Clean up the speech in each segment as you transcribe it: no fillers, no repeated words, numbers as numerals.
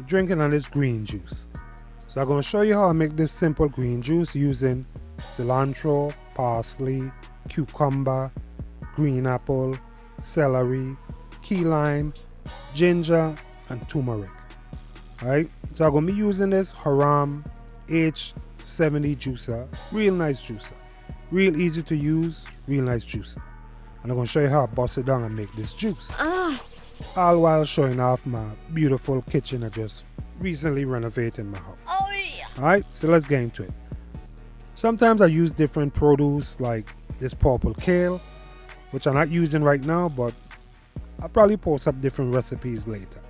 drinking on this green juice. So I'm going to show you how I make this simple green juice using cilantro, parsley, cucumber, green apple, celery, key lime, ginger, and turmeric. Alright, so I'm going to be using this Huron H70 juicer. Real nice juicer. Real easy to use, real nice juicer. And I'm going to show you how I bust it down and make this juice. All while showing off my beautiful kitchen I just recently renovated my house. Oh yeah. Alright, so let's get into it. Sometimes I use different produce like this purple kale, which I'm not using right now, but I'll probably post up different recipes later.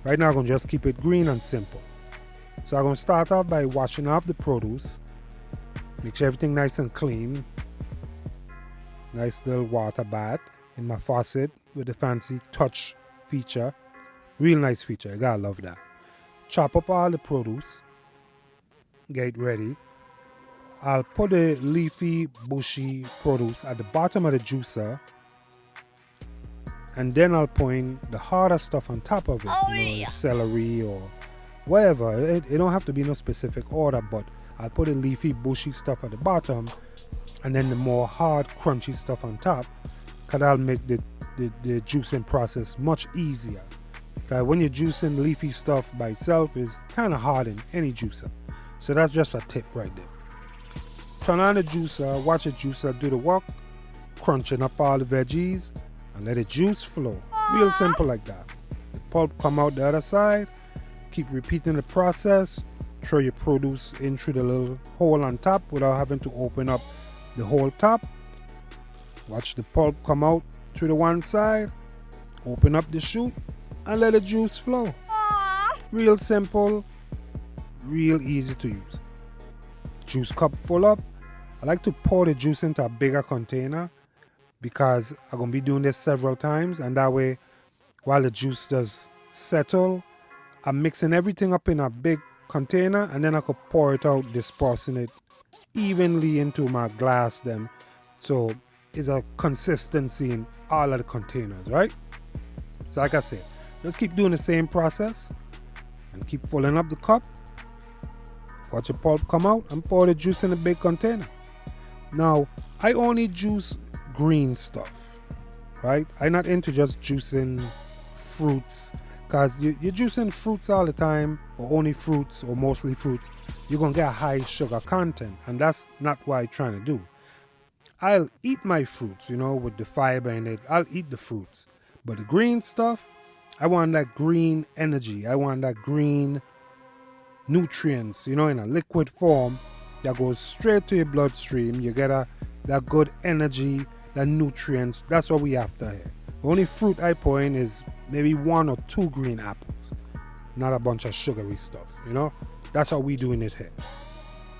Right now I'm going to just keep it green and simple. So I'm going to start off by washing off the produce. Make sure everything nice and clean. Nice little water bath in my faucet with the fancy touch feature. Real nice feature, you gotta love that. Chop up all the produce. Get it ready. I'll put the leafy, bushy produce at the bottom of the juicer. And then I'll point the harder stuff on top of it. Yeah. Celery or whatever. It don't have to be no specific order, but I'll put the leafy, bushy stuff at the bottom and then the more hard, crunchy stuff on top, because that'll make the juicing process much easier. Because when you're juicing leafy stuff by itself, is kind of hard in any juicer. So that's just a tip right there. Turn on the juicer, watch the juicer do the work, crunching up all the veggies, and let the juice flow. Real simple like that. The pulp come out the other side, keep repeating the process, throw your produce in through the little hole on top without having to open up the whole top. Watch the pulp come out through the one side, open up the chute, and let the juice flow. Real simple, real easy to use. Juice cup full up. I like to pour the juice into a bigger container because I'm going to be doing this several times, and that way while the juice does settle, I'm mixing everything up in a big container and then I could pour it out, dispersing it evenly into my glass then. So it's a consistency in all of the containers, right? So like I said, just keep doing the same process and keep filling up the cup. Watch the pulp come out and pour the juice in a big container. Now, I only juice green stuff, right? I'm not into just juicing fruits, because you're juicing fruits all the time, or only fruits, or mostly fruits, you're going to get a high sugar content, and that's not what I'm trying to do. I'll eat my fruits, with the fiber in it. I'll eat the fruits. But the green stuff, I want that green energy. I want that green nutrients, in a liquid form that goes straight to your bloodstream. You get that good energy, that nutrients. That's what we after here. The only fruit I pour in is maybe 1 or 2 green apples, not a bunch of sugary stuff, That's how we doing it here.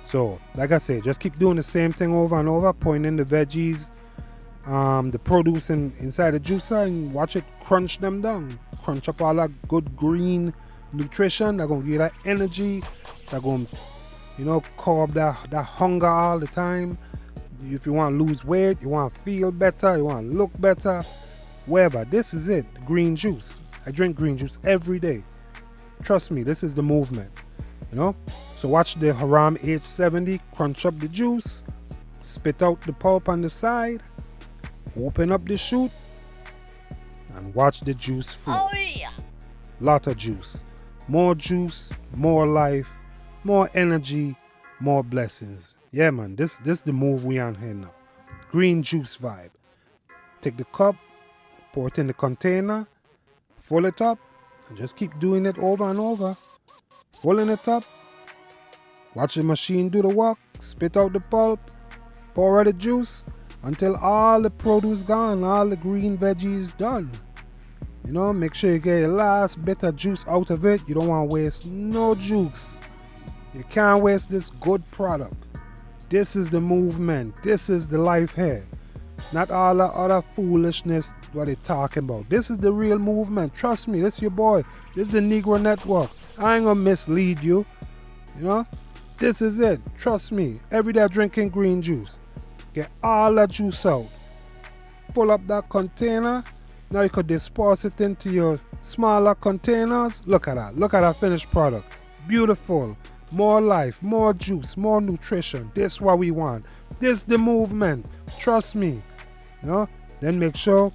So, like I said, just keep doing the same thing over and over, pouring in the veggies, the produce inside the juicer, and watch it crunch them down. Crunch up all that good green nutrition. They're going to give you that energy. They're going to, curb that hunger all the time. If you want to lose weight, you want to feel better, you want to look better, whatever. This is it, green juice. I drink green juice every day. Trust me, this is the movement, So watch the Huron H70 crunch up the juice, spit out the pulp on the side, open up the chute, and watch the juice flow. Oh yeah. Lot of juice, more life, more energy, more blessings. Yeah, man, this the move we on here now. Green juice vibe. Take the cup, pour it in the container, fill it up, and just keep doing it over and over. Filling it up. Watch the machine do the work, spit out the pulp, pour out the juice until all the produce gone, all the green veggies done. Make sure you get your last bit of juice out of it. You don't want to waste no juice. You can't waste this good product. This is the movement. This is the life here. Not all the other foolishness what they talking about. This is the real movement. Trust me, this is your boy. This is the Negro Network. I ain't gonna mislead you. This is it. Trust me. Every day drinking green juice. Get all that juice out. Fill up that container. Now you could disperse it into your smaller containers. Look at that. Look at that finished product. Beautiful. More life, more juice, more nutrition. This what we want. This the movement. Trust me. You know? Then make sure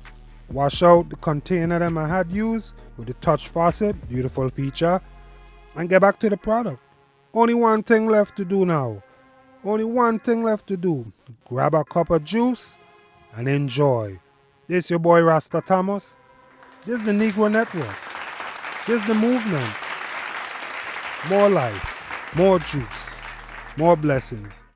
wash out the container that I had used with the touch faucet. Beautiful feature. And get back to the product. Only one thing left to do now. Only one thing left to do. Grab a cup of juice and enjoy. This your boy Rasta Thomas. This is the Negro Network. This is the movement. More life, more juice, more blessings.